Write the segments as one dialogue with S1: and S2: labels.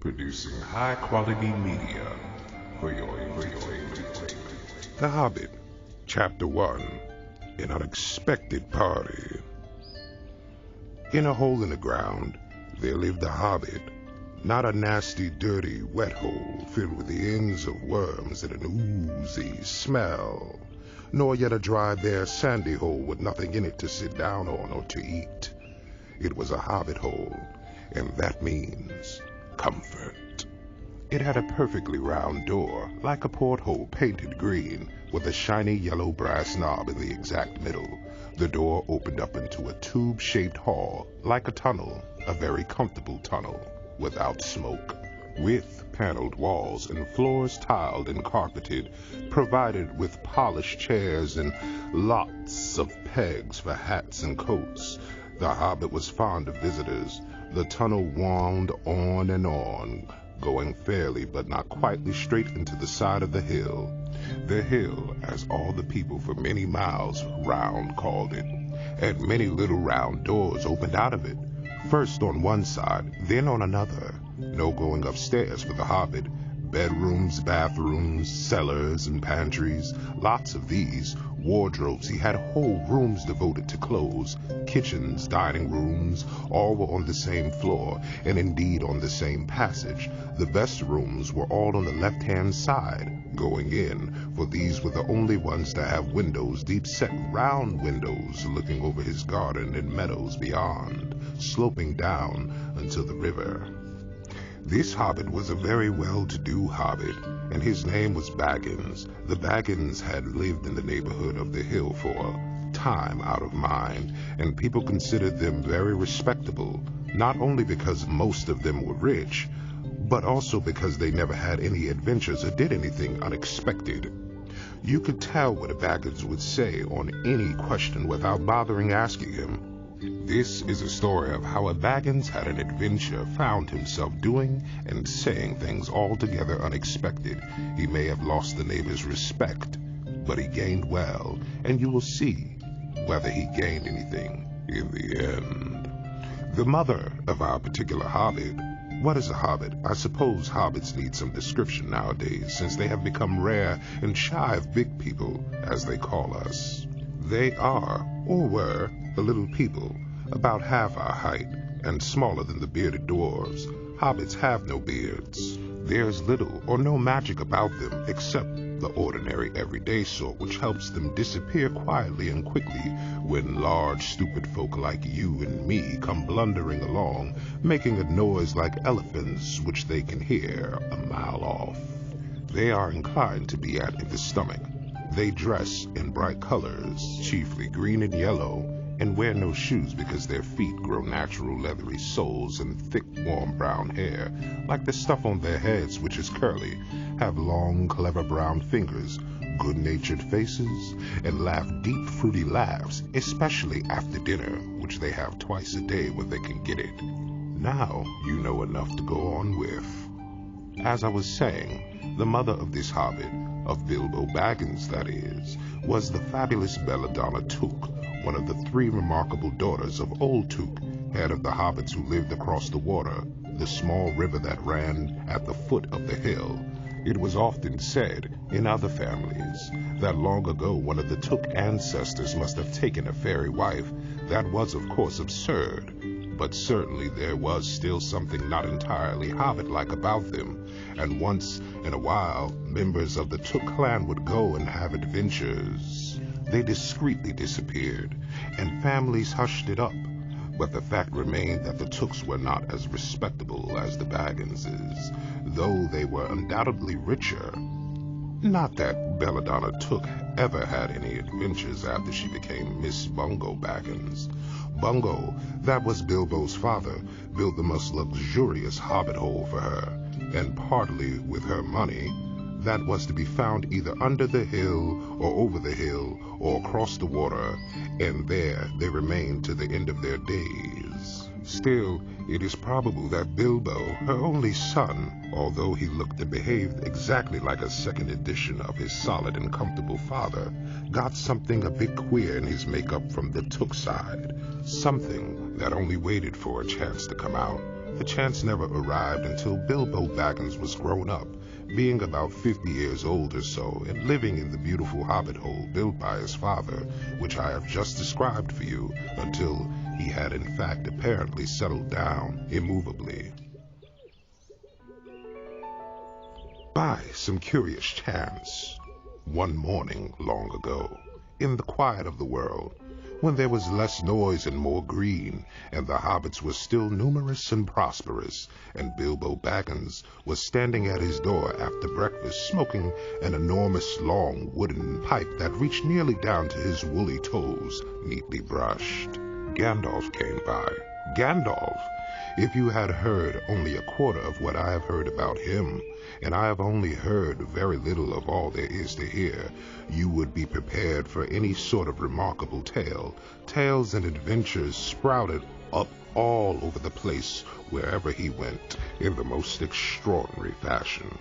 S1: producing high-quality media for your entertainment. The Hobbit, Chapter 1, An Unexpected Party. In a hole in the ground, there lived a hobbit, not a nasty, dirty, wet hole filled with the ends of worms and an oozy smell, nor yet a dry, bare, sandy hole with nothing in it to sit down on or to eat. It was a hobbit hole, and that means comfort. It had a perfectly round door, like a porthole painted green, with a shiny yellow brass knob in the exact middle. The door opened up into a tube-shaped hall, like a tunnel, a very comfortable tunnel, without smoke, with paneled walls and floors tiled and carpeted, provided with polished chairs and lots of pegs for hats and coats. The hobbit was fond of visitors. The tunnel wound on and on, going fairly but not quietly straight into the side of the hill. The hill, as all the people for many miles round called it, and many little round doors opened out of it, first on one side, then on another. No going upstairs for the hobbit. Bedrooms, bathrooms, cellars, and pantries, lots of these. Wardrobes, he had whole rooms devoted to clothes. Kitchens, dining rooms, all were on the same floor, and indeed on the same passage. The best rooms were all on the left-hand side, going in, for these were the only ones to have windows, deep-set round windows, looking over his garden and meadows beyond, sloping down until the river. This hobbit was a very well-to-do hobbit, and his name was Baggins. The Baggins had lived in the neighborhood of the hill for a time out of mind, and people considered them very respectable, not only because most of them were rich, but also because they never had any adventures or did anything unexpected. You could tell what a Baggins would say on any question without bothering asking him. This is a story of how a Baggins had an adventure, found himself doing and saying things altogether unexpected. He may have lost the neighbor's respect, but he gained well, and you will see whether he gained anything in the end. The mother of our particular hobbit. What is a hobbit? I suppose hobbits need some description nowadays, since they have become rare and shy of big people, as they call us. They are, or were, the little people, about half our height, and smaller than the bearded dwarves. Hobbits have no beards. There's little or no magic about them, except the ordinary everyday sort, which helps them disappear quietly and quickly when large, stupid folk like you and me come blundering along, making a noise like elephants, which they can hear a mile off. They are inclined to be in the stomach. They dress in bright colors, chiefly green and yellow, and wear no shoes because their feet grow natural leathery soles and thick, warm brown hair, like the stuff on their heads, which is curly, have long, clever brown fingers, good-natured faces, and laugh deep, fruity laughs, especially after dinner, which they have twice a day when they can get it. Now you know enough to go on with. As I was saying, the mother of this hobbit, of Bilbo Baggins that is, was the fabulous Belladonna Took, one of the three remarkable daughters of Old Took, head of the hobbits who lived across the water, the small river that ran at the foot of the hill. It was often said, in other families, that long ago one of the Took ancestors must have taken a fairy wife. That was, of course, absurd, but certainly there was still something not entirely hobbit-like about them, and once in a while, members of the Took clan would go and have adventures. They discreetly disappeared, and families hushed it up, but the fact remained that the Tooks were not as respectable as the Bagginses, though they were undoubtedly richer. Not that Belladonna Took ever had any adventures after she became Miss Bungo Baggins. Bungo, that was Bilbo's father, built the most luxurious hobbit hole for her, and partly with her money, that was to be found either under the hill or over the hill or across the water, and there they remained to the end of their days. Still, it is probable that Bilbo, her only son, although he looked and behaved exactly like a second edition of his solid and comfortable father, got something a bit queer in his makeup from the Took side, something that only waited for a chance to come out. the chance never arrived until Bilbo Baggins was grown up, being about 50 years old or so, and living in the beautiful hobbit hole built by his father, which I have just described for you, until he had in fact apparently settled down immovably. By some curious chance, one morning long ago, in the quiet of the world, when there was less noise and more green, and the hobbits were still numerous and prosperous, and Bilbo Baggins was standing at his door after breakfast, smoking an enormous long wooden pipe that reached nearly down to his woolly toes, neatly brushed, Gandalf came by. Gandalf, if you had heard only a quarter of what I have heard about him, and I have only heard very little of all there is to hear, you would be prepared for any sort of remarkable tale. Tales and adventures sprouted up all over the place wherever he went, in the most extraordinary fashion.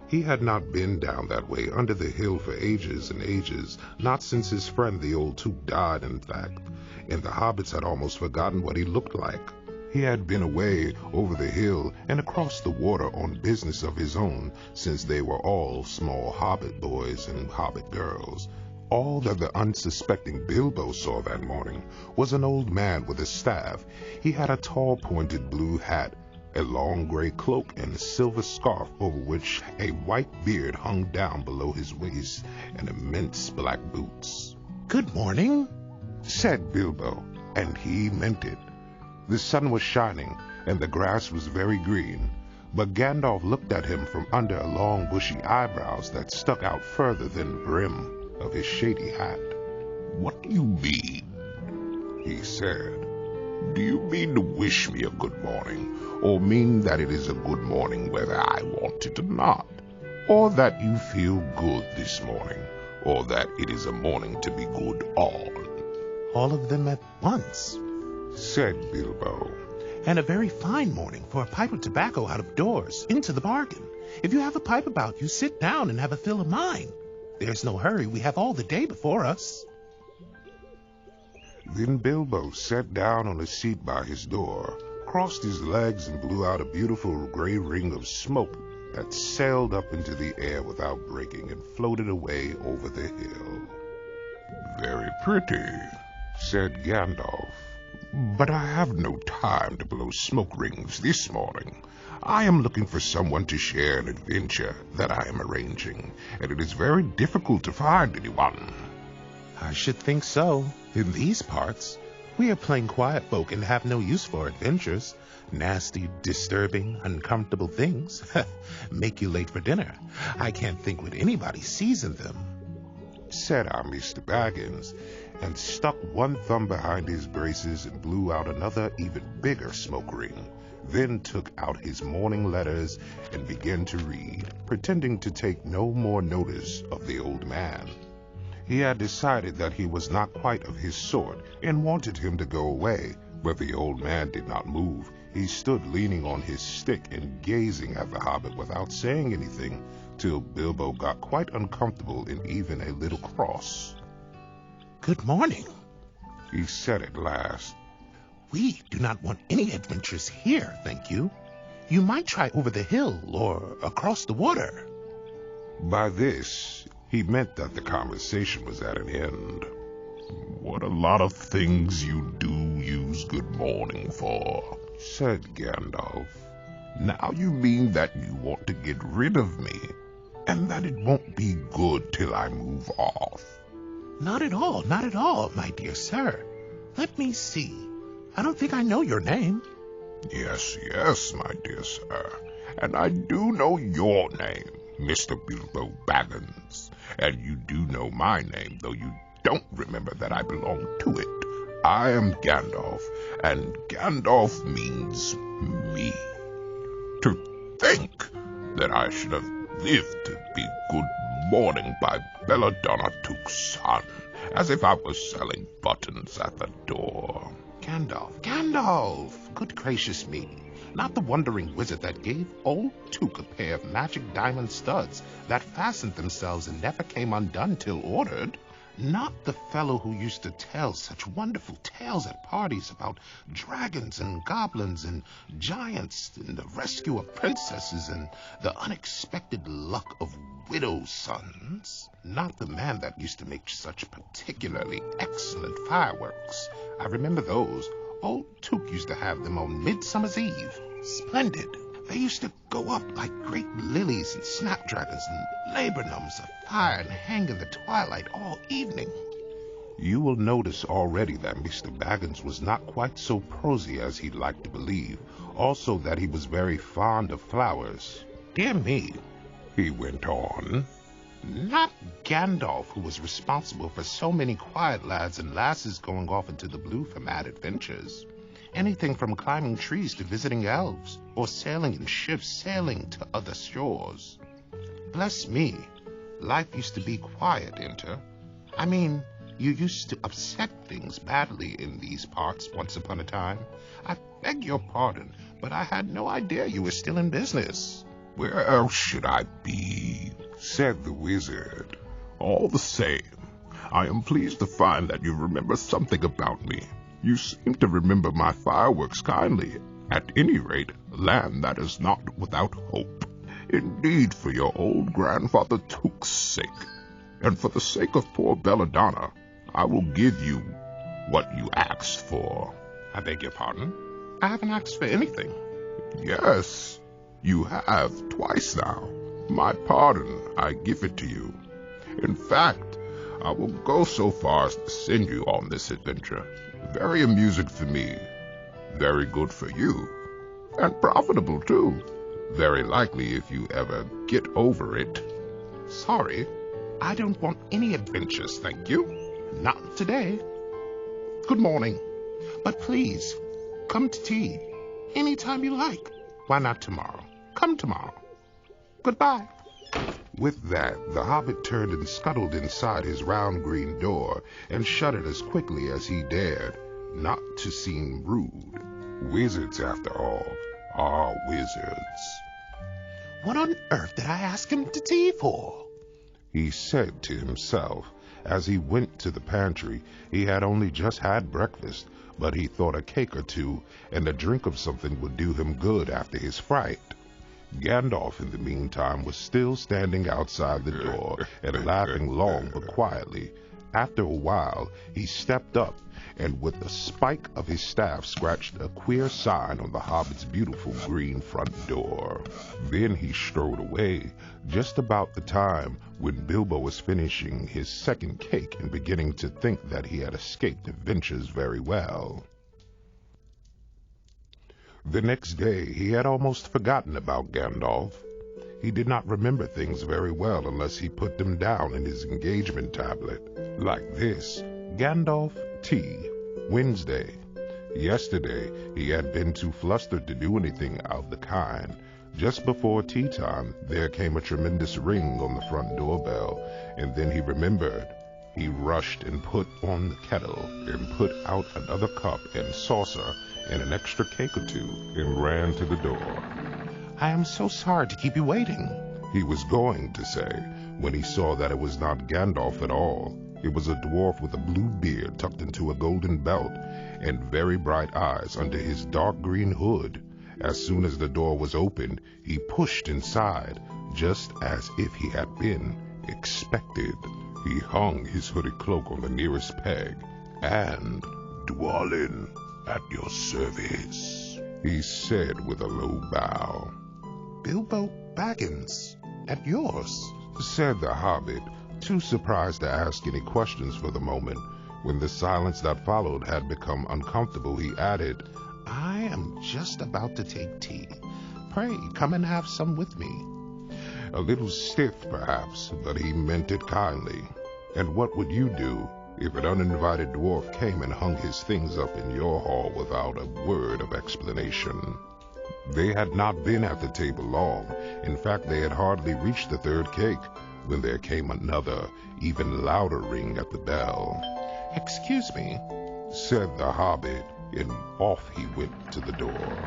S1: He had not been down that way under the hill for ages and ages, not since his friend the old Took died, in fact, and the hobbits had almost forgotten what he looked like. He had been away over the hill and across the water on business of his own, since they were all small hobbit boys and hobbit girls. All that the unsuspecting Bilbo saw that morning was an old man with a staff. He had a tall pointed blue hat, a long gray cloak, and a silver scarf over which a white beard hung down below his waist, and immense black boots.
S2: "Good morning,"
S1: said Bilbo, and he meant it. The sun was shining, and the grass was very green, but Gandalf looked at him from under long bushy eyebrows that stuck out further than the brim of his shady hat.
S3: "What do you mean?" he said. "Do you mean to wish me a good morning, or mean that it is a good morning whether I want it or not? Or that you feel good this morning, or that it is a morning to be good on?"
S2: "All of them at once,"
S1: said Bilbo.
S2: "And a very fine morning for a pipe of tobacco out of doors, into the bargain. If you have a pipe about you, sit down and have a fill of mine. There's no hurry, we have all the day before us."
S1: Then Bilbo sat down on a seat by his door, crossed his legs, and blew out a beautiful gray ring of smoke that sailed up into the air without breaking and floated away over the hill.
S3: "Very pretty,"
S1: said Gandalf. "But I have no time to blow smoke rings this morning. I am looking for someone to share an adventure that I am arranging, and it is very difficult to find anyone."
S2: "I should think so. In these parts, we are plain quiet folk and have no use for adventures. Nasty, disturbing, uncomfortable things make you late for dinner. I can't think what anybody sees in them,"
S1: said our Mr. Baggins, and stuck one thumb behind his braces and blew out another even bigger smoke ring, then took out his morning letters and began to read, pretending to take no more notice of the old man. He had decided that he was not quite of his sort and wanted him to go away, but the old man did not move. He stood leaning on his stick and gazing at the hobbit without saying anything, till Bilbo got quite uncomfortable and even a little cross.
S2: "Good morning,"
S1: he said at last.
S2: "We do not want any adventures here, thank you. You might try over the hill or across the water."
S1: By this, he meant that the conversation was at an end.
S3: "What a lot of things you do use good morning for,"
S1: said Gandalf.
S3: "Now you mean that you want to get rid of me, and that it won't be good till I move off?"
S2: Not at all, my dear sir. Let me see. I don't think I know your name."
S3: Yes, my dear sir, and I do know your name, Mr. Bilbo Baggins, and you do know my name, though you don't remember that I belong to it. I am Gandalf, and Gandalf means me. To think that I should have lived to be good morning by Belladonna Took's son, as if I was selling buttons at the door.
S2: Gandalf! Good gracious me. Not the wandering wizard that gave old Took a pair of magic diamond studs that fastened themselves and never came undone till ordered? Not the fellow who used to tell such wonderful tales at parties about dragons and goblins and giants and the rescue of princesses and the unexpected luck of widows' sons. Not the man that used to make such particularly excellent fireworks. I remember those. Old Took used to have them on Midsummer's Eve. Splendid. They used to go up like great lilies and snapdragons and laburnums of fire and hang in the twilight all evening.
S1: You will notice already that Mr. Baggins was not quite so prosy as he'd like to believe. Also that he was very fond of flowers.
S2: Dear me,
S1: He went on.
S2: not Gandalf who was responsible for so many quiet lads and lasses going off into the blue for mad adventures. Anything from climbing trees to visiting elves, or sailing in ships sailing to other shores. Bless me, life used to be quiet, Enter. I mean, you used to upset things badly in these parts once upon a time. I beg your pardon, but I had no idea you were still in business.
S3: Where else should I be?
S1: Said the wizard.
S3: All the same, I am pleased to find that you remember something about me. You seem to remember my fireworks kindly. At any rate, land that is not without hope. Indeed, for your old grandfather Took's sake, and for the sake of poor Belladonna, I will give you what you asked for.
S2: I beg your pardon? I haven't asked for anything.
S3: Yes, you have twice now. My pardon, I give it to you. In fact, I will go so far as to send you on this adventure. Very amusing for me, very good for you, and profitable too. Very likely if you ever get over it.
S2: Sorry, I don't want any adventures, thank you. Not today. Good morning. But please, come to tea. Anytime you like. Why not tomorrow? Come tomorrow. Goodbye.
S1: With that, the hobbit turned and scuttled inside his round green door and shut it as quickly as he dared, not to seem rude. Wizards, after all, are wizards.
S2: What on earth did I ask him to tea for?
S1: He said to himself. As he went to the pantry, he had only just had breakfast, but he thought a cake or two and a drink of something would do him good after his fright. Gandalf, in the meantime, was still standing outside the door and laughing long but quietly. After a while, he stepped up and with the spike of his staff scratched a queer sign on the hobbit's beautiful green front door. Then he strode away, just about the time when Bilbo was finishing his second cake and beginning to think that he had escaped adventures very well. The next day, he had almost forgotten about Gandalf. He did not remember things very well unless he put them down in his engagement tablet. Like this: Gandalf, tea, Wednesday. Yesterday, he had been too flustered to do anything of the kind. Just before tea time, there came a tremendous ring on the front doorbell, and then he remembered. He rushed and put on the kettle and put out another cup and saucer and an extra cake or two and ran to the door.
S2: I am so sorry to keep you waiting,
S1: he was going to say, when he saw that it was not Gandalf at all. It was a dwarf with a blue beard tucked into a golden belt and very bright eyes under his dark green hood. As soon as the door was opened, he pushed inside, just as if he had been expected. He hung his hooded cloak on the nearest peg, and, "Dwalin, at your service," he said with a low bow.
S2: Bilbo Baggins, at yours,
S1: said the hobbit, too surprised to ask any questions for the moment. When the silence that followed had become uncomfortable, he added,
S2: I am just about to take tea. Pray, come and have some with me.
S1: A little stiff, perhaps, but he meant it kindly. And what would you do if an uninvited dwarf came and hung his things up in your hall without a word of explanation? They had not been at the table long. In fact, they had hardly reached the third cake when there came another, even louder ring at the bell.
S2: Excuse me,
S1: said the hobbit, and off he went to the door.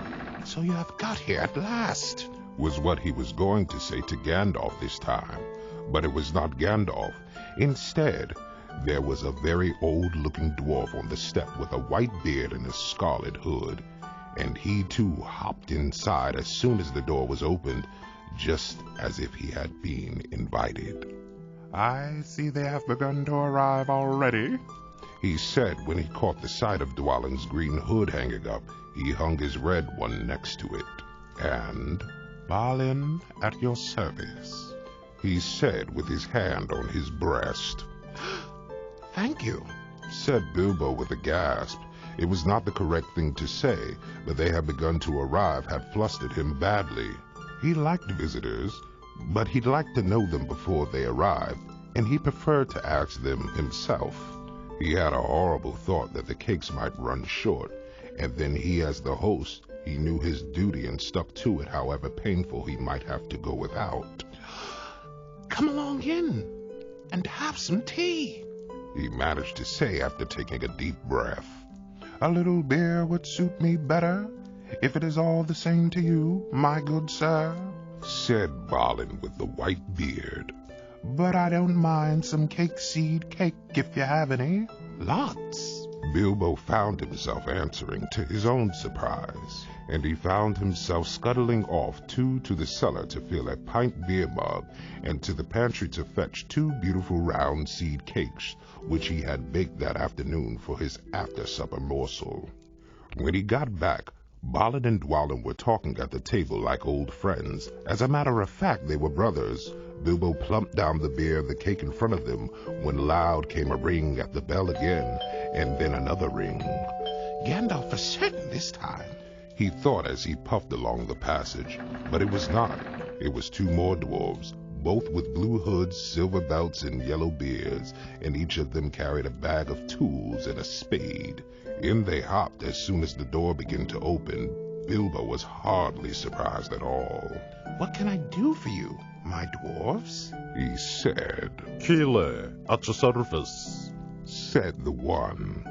S2: So you have got here at last,
S1: was what he was going to say to Gandalf this time. But it was not Gandalf. Instead, there was a very old-looking dwarf on the step with a white beard and a scarlet hood, and he too hopped inside as soon as the door was opened, just as if he had been invited.
S2: "I see they have begun to arrive already,"
S1: he said when he caught the sight of Dwalin's green hood hanging up. He hung his red one next to it, and
S2: "Balin, at your service,"
S1: he said with his hand on his breast.
S2: "Thank you,"
S1: said Bilbo with a gasp. It was not the correct thing to say, but they had begun to arrive had flustered him badly. He liked visitors, but he'd like to know them before they arrived, and he preferred to ask them himself. He had a horrible thought that the cakes might run short, and then he, as the host, he knew his duty and stuck to it, however painful he might have to go without.
S2: "Come along in and have some tea,"
S1: he managed to say after taking a deep breath. "A little beer would suit me better, if it is all the same to you, my good sir," said Balin with the white beard. "But I don't mind some seed cake if you have any."
S2: "Lots,"
S1: Bilbo found himself answering to his own surprise, and he found himself scuttling off to the cellar to fill a pint beer mug, and to the pantry to fetch 2 beautiful round seed cakes, which he had baked that afternoon for his after-supper morsel. When he got back, Balin and Dwalin were talking at the table like old friends. As a matter of fact, they were brothers. Bilbo plumped down the beer and the cake in front of them when loud came a ring at the bell again, and then another ring.
S2: "Gandalf for certain this time,"
S1: he thought as he puffed along the passage, but it was not. It was 2 more dwarves, both with blue hoods, silver belts, and yellow beards, and each of them carried a bag of tools and a spade. In they hopped as soon as the door began to open. Bilbo was hardly surprised at all.
S2: "What can I do for you, my dwarves?"
S1: he said.
S4: "Kile, at your service,"
S1: said the one.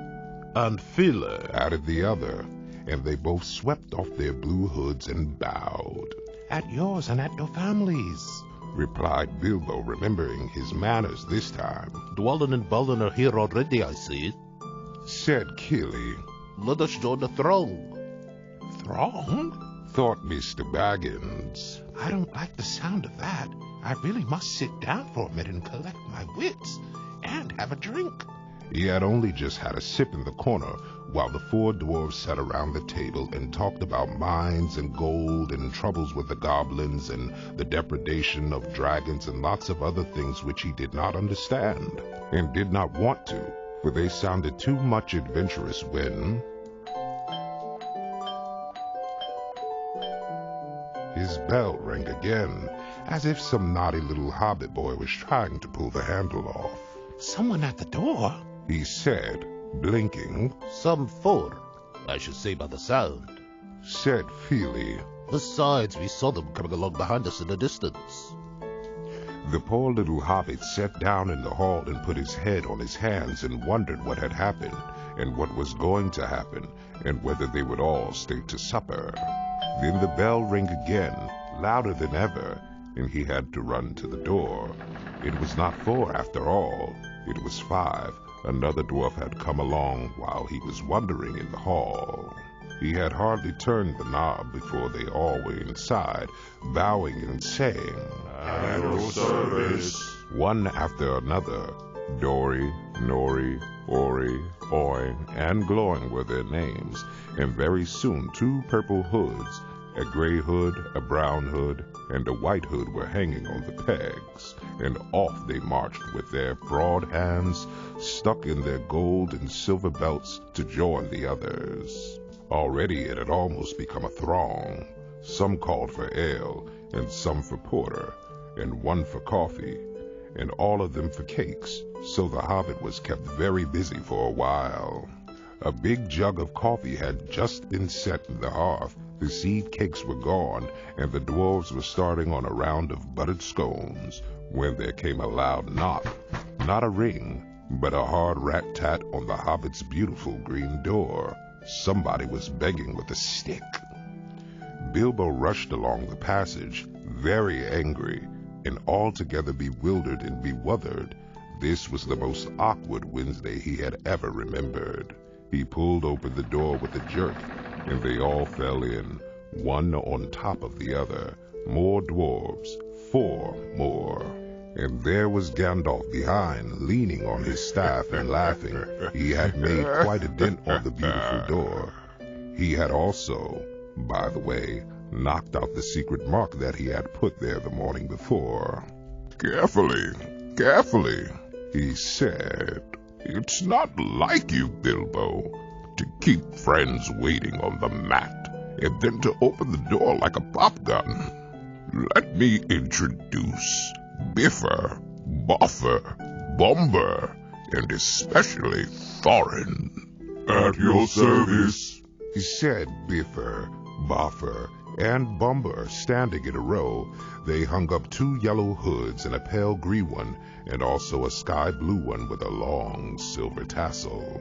S4: "And File,"
S1: added the other, and they both swept off their blue hoods and bowed.
S2: "At yours and at your families,"
S1: replied Bilbo, remembering his manners this time.
S4: "Dwalin and Balin are here already, I see,"
S1: said Kili.
S4: "Let us join the throng."
S2: "Throng?"
S1: thought Mr. Baggins.
S2: "I don't like the sound of that. I really must sit down for a minute and collect my wits and have a drink."
S1: He had only just had a sip in the corner while the 4 dwarves sat around the table and talked about mines and gold and troubles with the goblins and the depredation of dragons and lots of other things which he did not understand and did not want to, for they sounded too much adventurous when his bell rang again, as if some naughty little hobbit boy was trying to pull the handle off.
S2: "Someone at the door,"
S1: he said, blinking.
S4: "Some 4, I should say by the sound,"
S1: said Feely.
S4: "Besides, we saw them coming along behind us in the distance."
S1: The poor little hobbit sat down in the hall and put his head on his hands and wondered what had happened, and what was going to happen, and whether they would all stay to supper. Then the bell rang again, louder than ever, and he had to run to the door. It was not 4 after all, it was 5. Another dwarf had come along while he was wandering in the hall. He had hardly turned the knob before they all were inside, bowing and saying,
S3: "At your service."
S1: One after another. Dory, Nori, Ori, Oin, and Glowing were their names, and very soon 2 purple hoods, a gray hood, a brown hood, and a white hood were hanging on the pegs, and off they marched with their broad hands stuck in their gold and silver belts to join the others. Already it had almost become a throng. Some called for ale, and some for porter, and one for coffee, and all of them for cakes, so the hobbit was kept very busy for a while. A big jug of coffee had just been set in the hearth, the seed cakes were gone, and the dwarves were starting on a round of buttered scones, when there came a loud knock. Not a ring, but a hard rat-tat on the hobbit's beautiful green door. Somebody was begging with a stick. Bilbo rushed along the passage, very angry, and altogether bewildered and bewildered. This was the most awkward Wednesday he had ever remembered. He pulled open the door with a jerk, and they all fell in, one on top of the other. More dwarves, 4 more. And there was Gandalf behind, leaning on his staff and laughing. He had made quite a dent on the beautiful door. He had also, by the way, knocked out the secret mark that he had put there the morning before.
S3: Carefully, carefully, he said. It's not like you, Bilbo, to keep friends waiting on the mat, and then to open the door like a pop gun. Let me introduce Biffer, Boffer, Bomber, and especially Thorin.
S1: At your service, said Biffer, Boffer, and Bomber, standing in a row. They hung up 2 yellow hoods and a pale green one, and also a sky blue one with a long silver tassel.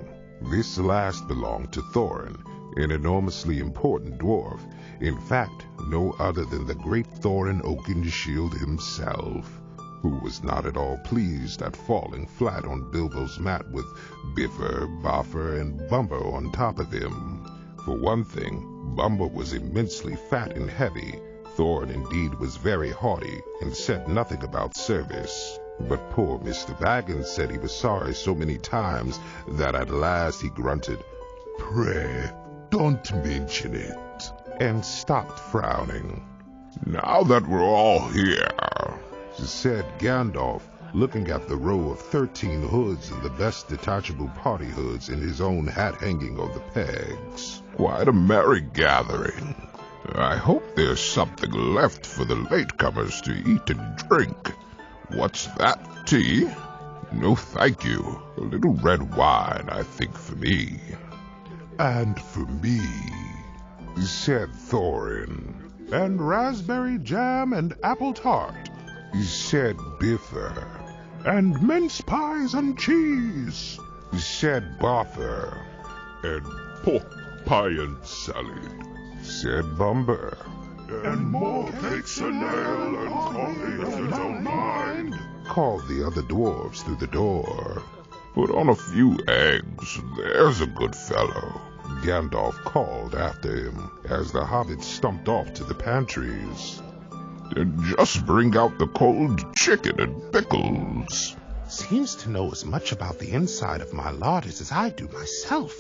S1: This last belonged to Thorin, an enormously important dwarf. In fact, no other than the great Thorin Oakenshield himself, who was not at all pleased at falling flat on Bilbo's mat with Biffer, Boffer, and Bumper on top of him. For one thing, Bumper was immensely fat and heavy. Thorin indeed was very haughty and said nothing about service. But poor Mr. Baggins said he was sorry so many times that at last he grunted, "Pray, don't mention it," and stopped frowning.
S3: Now that we're all here,
S1: said Gandalf, looking at the row of 13 hoods and the best detachable party hoods in his own hat hanging on the pegs.
S3: Quite a merry gathering. I hope there's something left for the latecomers to eat and drink. What's that, tea? No, thank you. A little red wine, I think, for me.
S1: And for me, said Thorin. And raspberry jam and apple tart, said Biffer. And mince pies and cheese, said Boffer.
S3: And pork pie and salad,
S1: said Bumper.
S3: And more cakes and ale and coffee if you don't mind,
S1: called the other dwarves through the door.
S3: Put on a few eggs, there's a good fellow,
S1: Gandalf called after him as the hobbits stumped off to the pantries.
S3: And just bring out the cold chicken and pickles.
S2: Seems to know as much about the inside of my larders as I do myself,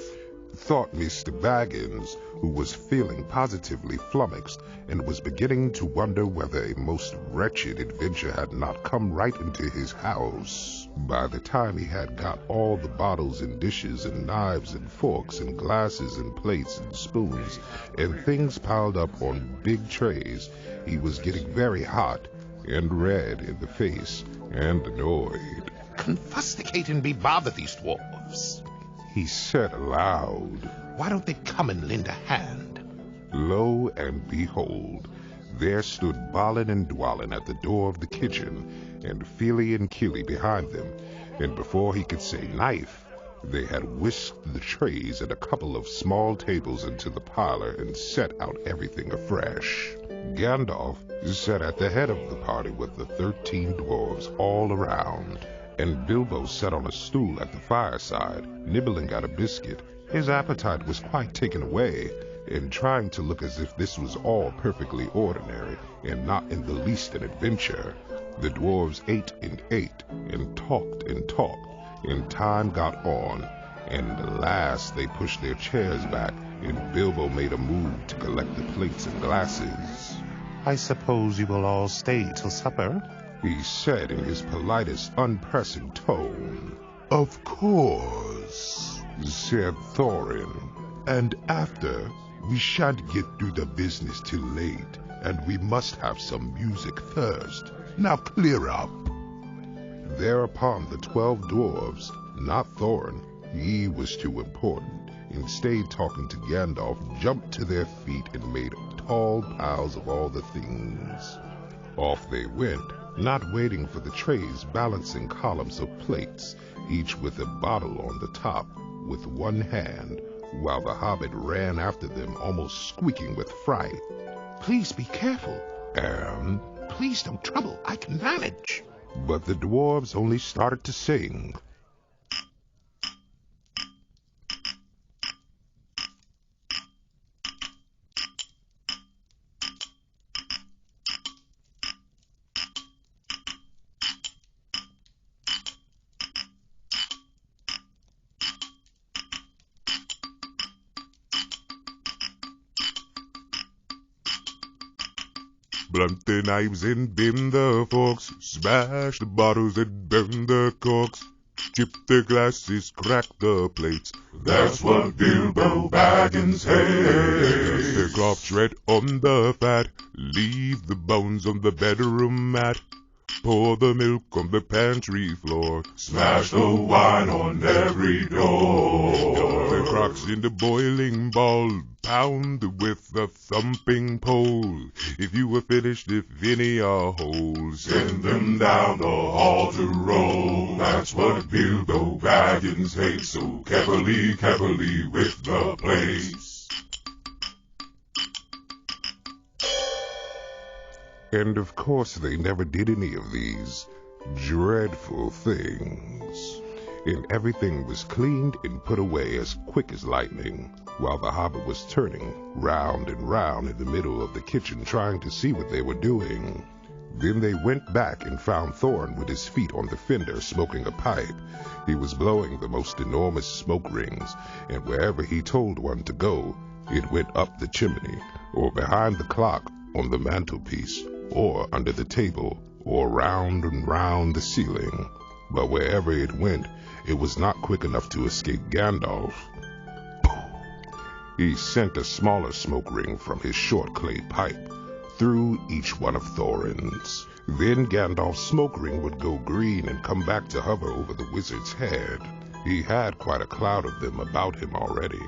S1: thought Mr. Baggins, who was feeling positively flummoxed and was beginning to wonder whether a most wretched adventure had not come right into his house. By the time he had got all the bottles and dishes and knives and forks and glasses and plates and spoons and things piled up on big trays, he was getting very hot and red in the face and annoyed.
S2: "Confusticate and be bothered, these dwarves,"
S1: he said aloud.
S2: "Why don't they come and lend a hand?"
S1: Lo and behold, there stood Balin and Dwalin at the door of the kitchen, and Feely and Keely behind them, and before he could say knife, they had whisked the trays and a couple of small tables into the parlor and set out everything afresh. Gandalf sat at the head of the party with the 13 dwarves all around, and Bilbo sat on a stool at the fireside, nibbling at a biscuit. His appetite was quite taken away, and trying to look as if this was all perfectly ordinary and not in the least an adventure. The dwarves ate and talked, and time got on, and at last they pushed their chairs back, and Bilbo made a move to collect the plates and glasses.
S2: "I suppose you will all stay till supper?"
S1: he said in his politest, unpressing tone. "Of course," said Thorin. "And after, we shan't get through the business till late, and we must have some music first. Now clear up." Thereupon the 12 dwarves, not Thorin, he was too important, and stayed talking to Gandalf, jumped to their feet and made tall piles of all the things. Off they went, not waiting for the trays, balancing columns of plates, each with a bottle on the top, with one hand, while the hobbit ran after them, almost squeaking with fright.
S2: "Please be careful,
S1: And
S2: please don't trouble, I can manage."
S1: But the dwarves only started to sing. Blunt the knives and bend the forks, smash the bottles and burn the corks, chip the glasses, crack the plates.
S3: That's what Bilbo Baggins hates.
S1: The cloth tread on the fat, leave the bones on the bedroom mat. Pour the milk on the pantry floor,
S3: Smash the wine on every door.
S1: the crocks in the boiling ball, pound with a thumping pole. If you were finished, if any are whole,
S3: Send them down the hall to roll. That's what Bilbo Baggins hates. So carefully, carefully with the plates.
S1: And of course they never did any of these dreadful things. And everything was cleaned and put away as quick as lightning, while the Hobbit was turning round and round in the middle of the kitchen trying to see what they were doing. Then they went back and found Thorin with his feet on the fender smoking a pipe. He was blowing the most enormous smoke rings, and wherever he told one to go, it went up the chimney, or behind the clock on the mantelpiece, or under the table, or round and round the ceiling. But wherever it went, it was not quick enough to escape Gandalf. He sent a smaller smoke ring from his short clay pipe through each one of Thorin's. Then Gandalf's smoke ring would go green and come back to hover over the wizard's head. He had quite a cloud of them about him already,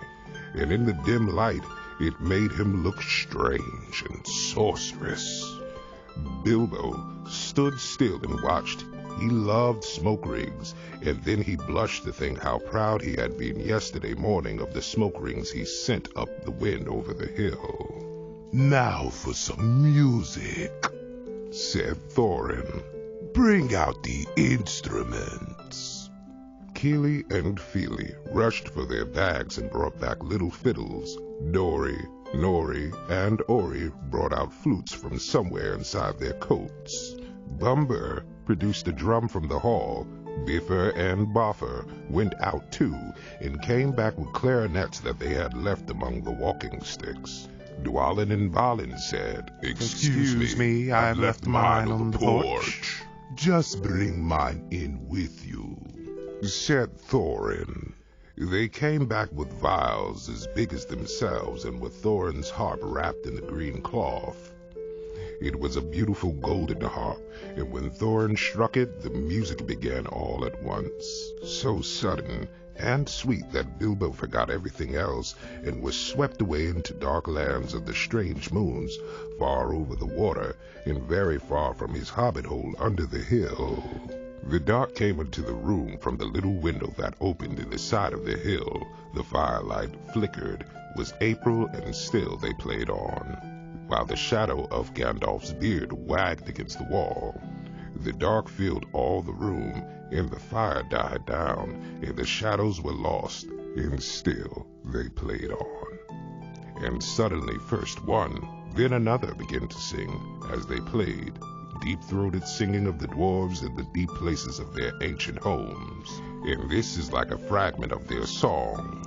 S1: and in the dim light it made him look strange and sorcerous. Bilbo stood still and watched. He loved smoke rings, and then he blushed to think how proud he had been yesterday morning of the smoke rings he sent up the wind over the hill.
S2: Now for some music,
S1: Said Thorin.
S2: bring out the instruments.
S1: Keely and Feely rushed for their bags and brought back little fiddles. Dory, Nori, and Ori brought out flutes from somewhere inside their coats. Bumber produced a drum from the hall. Biffer and Boffer went out too, and came back with clarinets that they had left among the walking sticks. Dwalin and Balin said,
S2: Excuse me, I've left mine on the porch. Just bring mine in with you,
S1: said Thorin. They came back with vials as big as themselves and with Thorin's harp wrapped in the green cloth. It was a beautiful golden harp, and when Thorin struck it, the music began all at once, so sudden and sweet that Bilbo forgot everything else and was swept away into dark lands of the strange moons, far over the water and very far from his hobbit hole under the hill. The dark came into the room from the little window that opened in the side of the hill. The firelight flickered. It was April, and still they played on, while the shadow of Gandalf's beard wagged against the wall. The dark filled all the room, and the fire died down, and the shadows were lost, and still they played on. And suddenly first one, then another began to sing as they played, deep-throated singing of the dwarves in the deep places of their ancient homes. And this is like a fragment of their song,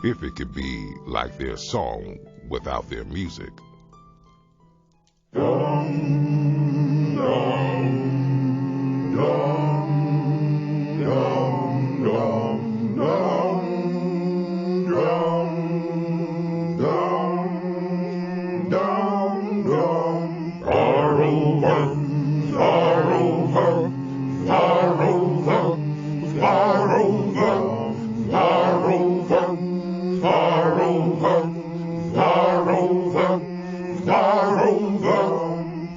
S1: if it could be like their song without their music.
S3: Dum, dum, dum, dum, dum, dum, dum, dum, dum, dum. Far over, far over, far over, far over, far over, far over, far over, far over.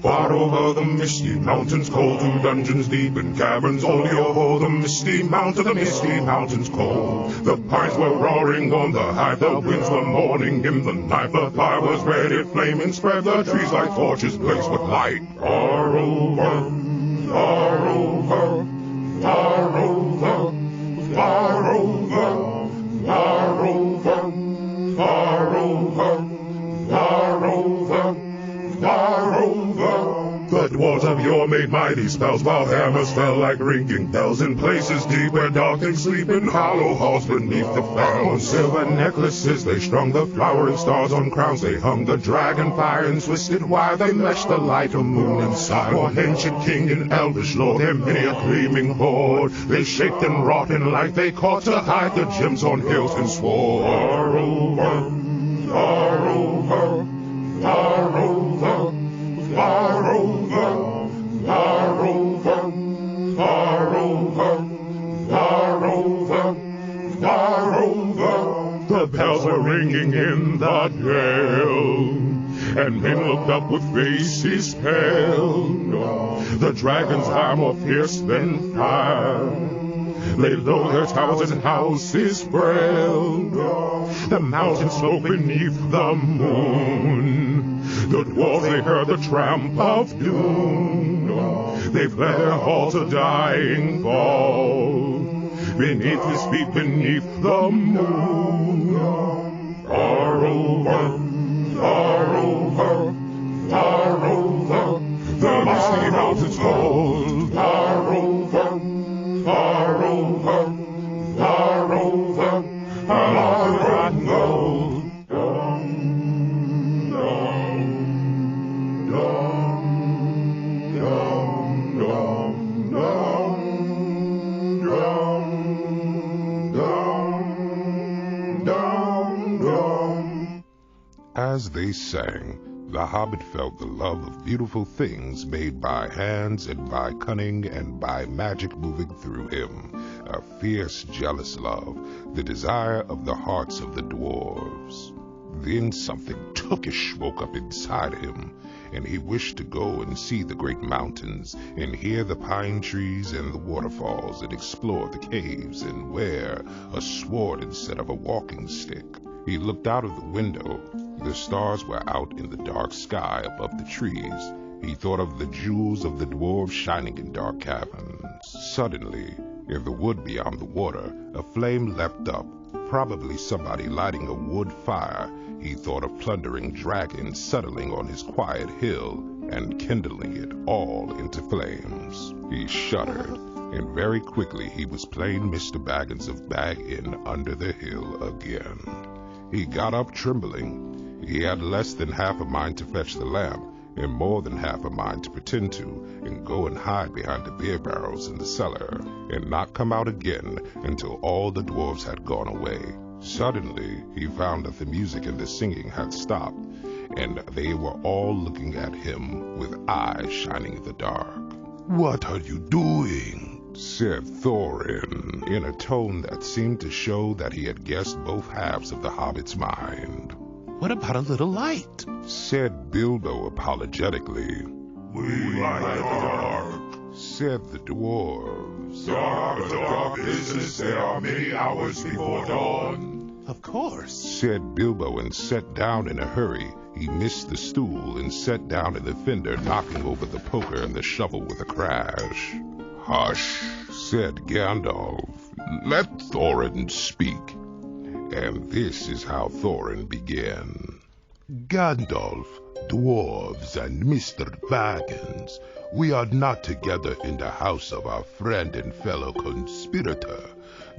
S3: Far over the misty mountains cold, through dungeons deep and caverns, only over the misty mountains cold. The pines were roaring on the high, the winds were mourning in the night. The fire was ready, flaming, spread the trees like torches blazed with light. Far over, far over.
S1: The dwarves of yore made mighty spells, while hammers fell like ringing bells in places deep where dark things sleep in hollow halls beneath the fells. On silver necklaces they strung the flowering stars, on crowns they hung the dragon fire and twisted wire. They meshed the light of moon inside. For ancient king and elvish lord, their many a gleaming hoard, they shaped and wrought in light they caught to hide the gems on hills and swore. Far over, far over, far over, far over, far over, far over, far over, far over. The bells were ringing in the dale, and men looked up with faces pale. The dragon's eye more fierce than fire lay low their towers and houses frail. The mountains spoke beneath the moon. The dwarves, they heard the tramp of doom. They fled their hall to dying fall, beneath his feet, beneath the moon. Far over, far over, far over, the misty mountains fall. Far over, far over, far over, far over.
S3: As they sang, the Hobbit felt the love of beautiful things made by hands and by cunning and by magic moving through him. A fierce, jealous love, the desire of the hearts of the dwarves. Then something tookish woke up inside him, and he wished to go and see the great mountains, and hear the pine trees and the waterfalls, and explore the caves, and wear a sword instead of a walking stick. He looked out of the window. The stars were out in the dark sky above the trees. He thought of the jewels of the dwarves shining in dark caverns. Suddenly, in the wood beyond the water, a flame leapt up, probably somebody lighting a wood fire. He thought of plundering dragons settling on his quiet hill and kindling it all into flames. He shuddered, and very quickly he was plain Mr. Baggins of Bag Inn under the hill again. He got up trembling. He had less than half a mind to fetch the lamp, and more than half a mind to pretend to, and go and hide behind the beer barrels in the cellar, and not come out again until all the dwarves had gone away. Suddenly, he found that the music and the singing had stopped, and they were all looking at him with eyes shining in the dark.
S1: "What are you doing?"
S3: said Thorin, in a tone that seemed to show that he had guessed both halves of the Hobbit's mind.
S2: What about a little light?
S3: Said Bilbo apologetically.
S1: "We like the dark,"
S3: said the dwarves.
S1: "Dark, the dark business, there are many hours before dawn."
S2: Of course,
S3: said Bilbo, and sat down in a hurry. He missed the stool and sat down in the fender, knocking over the poker and the shovel with a crash.
S1: "Hush,"
S3: said Gandalf.
S1: "Let Thorin speak."
S3: And this is how Thorin began.
S1: "Gandalf, dwarves, and Mr. Baggins, we are not together in the house of our friend and fellow conspirator,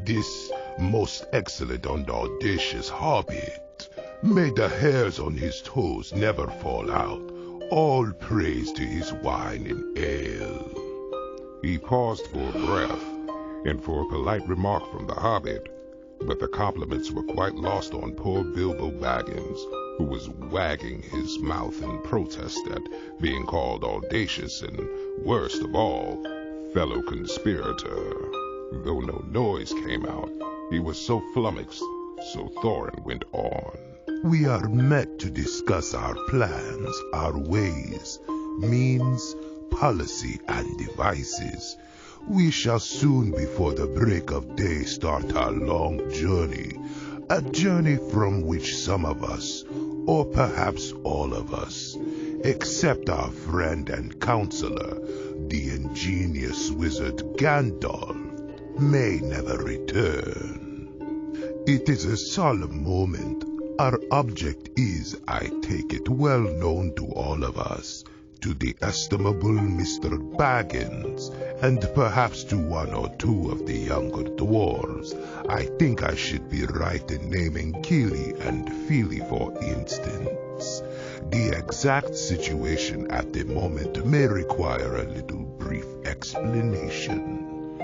S1: this most excellent and audacious Hobbit. May the hairs on his toes never fall out. All praise to his wine and ale."
S3: He paused for a breath, and for a polite remark from the Hobbit, but the compliments were quite lost on poor Bilbo Baggins, who was wagging his mouth in protest at being called audacious and, worst of all, fellow conspirator. Though no noise came out, he was so flummoxed, so Thorin went on.
S1: "We are met to discuss our plans, our ways, means, policy, and devices. We shall soon before the break of day start our long journey, a journey from which some of us, or perhaps all of us, except our friend and counselor, the ingenious wizard Gandalf, may never return. It is a solemn moment. Our object is, I take it, well known to all of us, to the estimable Mr. Baggins, and perhaps to one or two of the younger dwarves. I think I should be right in naming Keely and Feely, for instance. The exact situation at the moment may require a little brief explanation.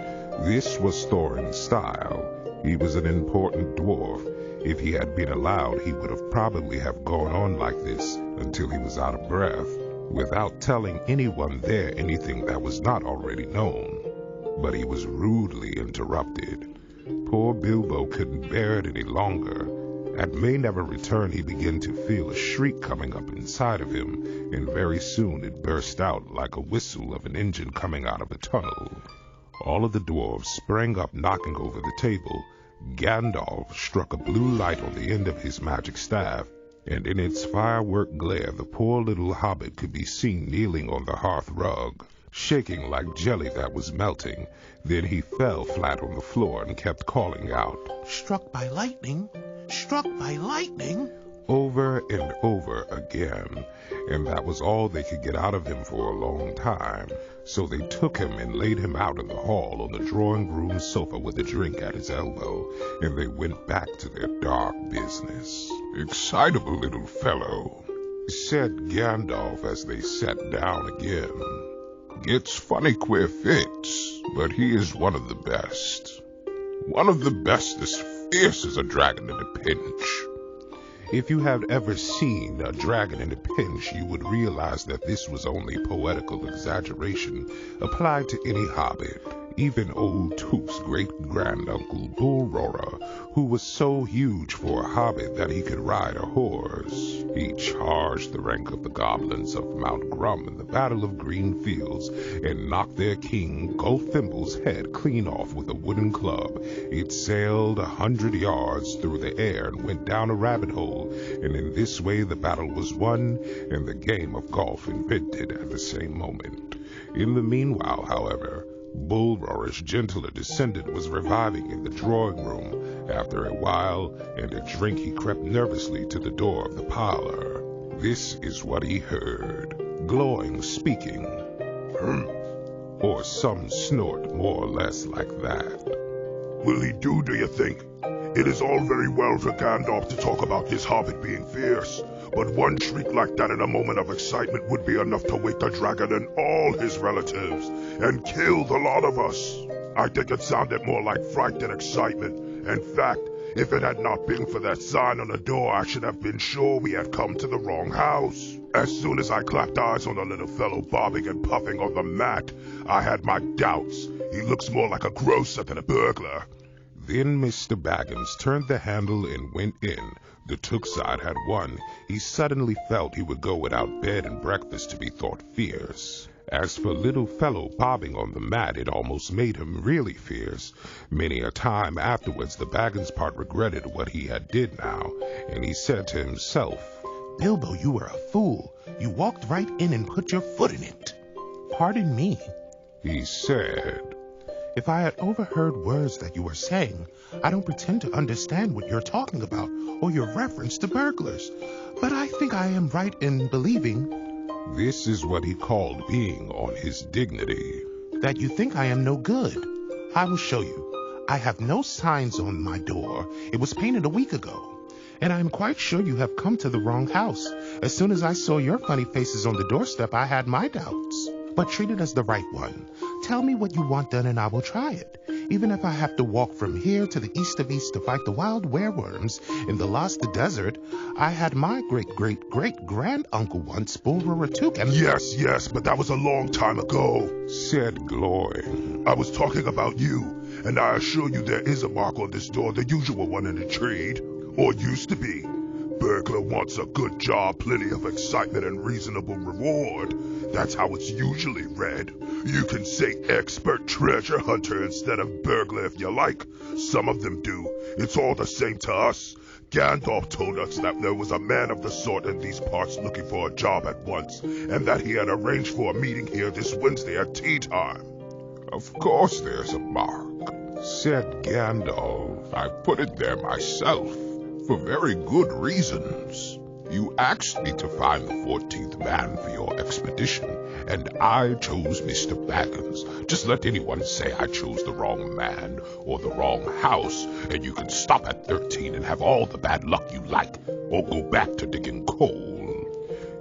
S1: This was Thorin's style. He was an important dwarf. If he had been allowed, he would have probably have gone on like this until he was out of breath, without telling anyone there anything that was not already known. But he was rudely interrupted. Poor Bilbo couldn't bear it any longer. At May Never Return, he began to feel a shriek coming up inside of him, and very soon it burst out like a whistle of an engine coming out of a tunnel. All of the dwarves sprang up, knocking over the table. Gandalf struck a blue light on the end of his magic staff, and in its firework glare the poor little hobbit could be seen kneeling on the hearth rug, shaking like jelly that was melting. Then he fell flat on the floor and kept calling out,
S2: Struck by lightning? Struck by lightning?
S1: Over and over again, and that was all they could get out of him for a long time. So they took him and laid him out in the hall on the drawing room sofa with a drink at his elbow, and they went back to their dark business.
S3: Excitable little fellow,
S1: said Gandalf as they sat down again.
S3: Gets funny queer fits, but he is one of the best. One of the best as fierce as a dragon in a pinch.
S1: If you have ever seen a dragon in a pinch, you would realize that this was only poetical exaggeration applied to any hobbit. Even old Toof's great-granduncle Bullroarer, who was so huge for a hobbit that he could ride a horse. He charged the rank of the goblins of Mount Grum in the Battle of Green Fields and knocked their king, Gulfimble's head clean off with a wooden club. It sailed 100 yards through the air and went down a rabbit hole, and in this way the battle was won and the game of golf invented at the same moment. In the meanwhile, however, Bullroarer's gentler descendant was reviving in the drawing room. After a while and a drink, he crept nervously to the door of the parlor. This is what he heard. Glowing speaking. Or some snort more or less like that.
S3: Will he do you think? It is all very well for Gandalf to talk about his hobbit being fierce, but one shriek like that in a moment of excitement would be enough to wake the dragon and all his relatives, and kill the lot of us. I think it sounded more like fright than excitement. In fact, if it had not been for that sign on the door, I should have been sure we had come to the wrong house. As soon as I clapped eyes on the little fellow bobbing and puffing on the mat, I had my doubts. He looks more like a grocer than a burglar.
S1: Then Mr. Baggins turned the handle and went in. The Took side had won. He suddenly felt he would go without bed and breakfast to be thought fierce. As for little fellow bobbing on the mat, it almost made him really fierce. Many a time afterwards the Baggins part regretted what he had did now, and he said to himself,
S2: Bilbo, you were a fool. You walked right in and put your foot in it. Pardon me,
S1: he said.
S2: If I had overheard words that you were saying, I don't pretend to understand what you're talking about or your reference to burglars. But I think I am right in believing...
S1: This is what he called being on his dignity.
S2: That you think I am no good. I will show you. I have no signs on my door. It was painted a week ago. And I am quite sure you have come to the wrong house. As soon as I saw your funny faces on the doorstep, I had my doubts. But treat it as the right one. Tell me what you want done and I will try it. Even if I have to walk from here to the east of East to fight the wild werewolves in the Lost Desert, I had my great-great-great-granduncle once, Bullroarer Took, and...
S3: Yes, but that was a long time ago,
S1: said Glowing.
S3: I was talking about you, and I assure you there is a mark on this door, the usual one in the trade, or used to be. Burglar wants a good job, plenty of excitement, and reasonable reward. That's how it's usually read. You can say expert treasure hunter instead of burglar if you like. Some of them do. It's all the same to us. Gandalf told us that there was a man of the sort in these parts looking for a job at once, and that he had arranged for a meeting here this Wednesday at tea time.
S1: Of course there's a mark, said Gandalf.
S3: I put it there myself, for very good reasons. You asked me to find the 14th man for your expedition, and I chose Mr. Baggins. Just let anyone say I chose the wrong man or the wrong house, and you can stop at 13 and have all the bad luck you like, or go back to digging coal.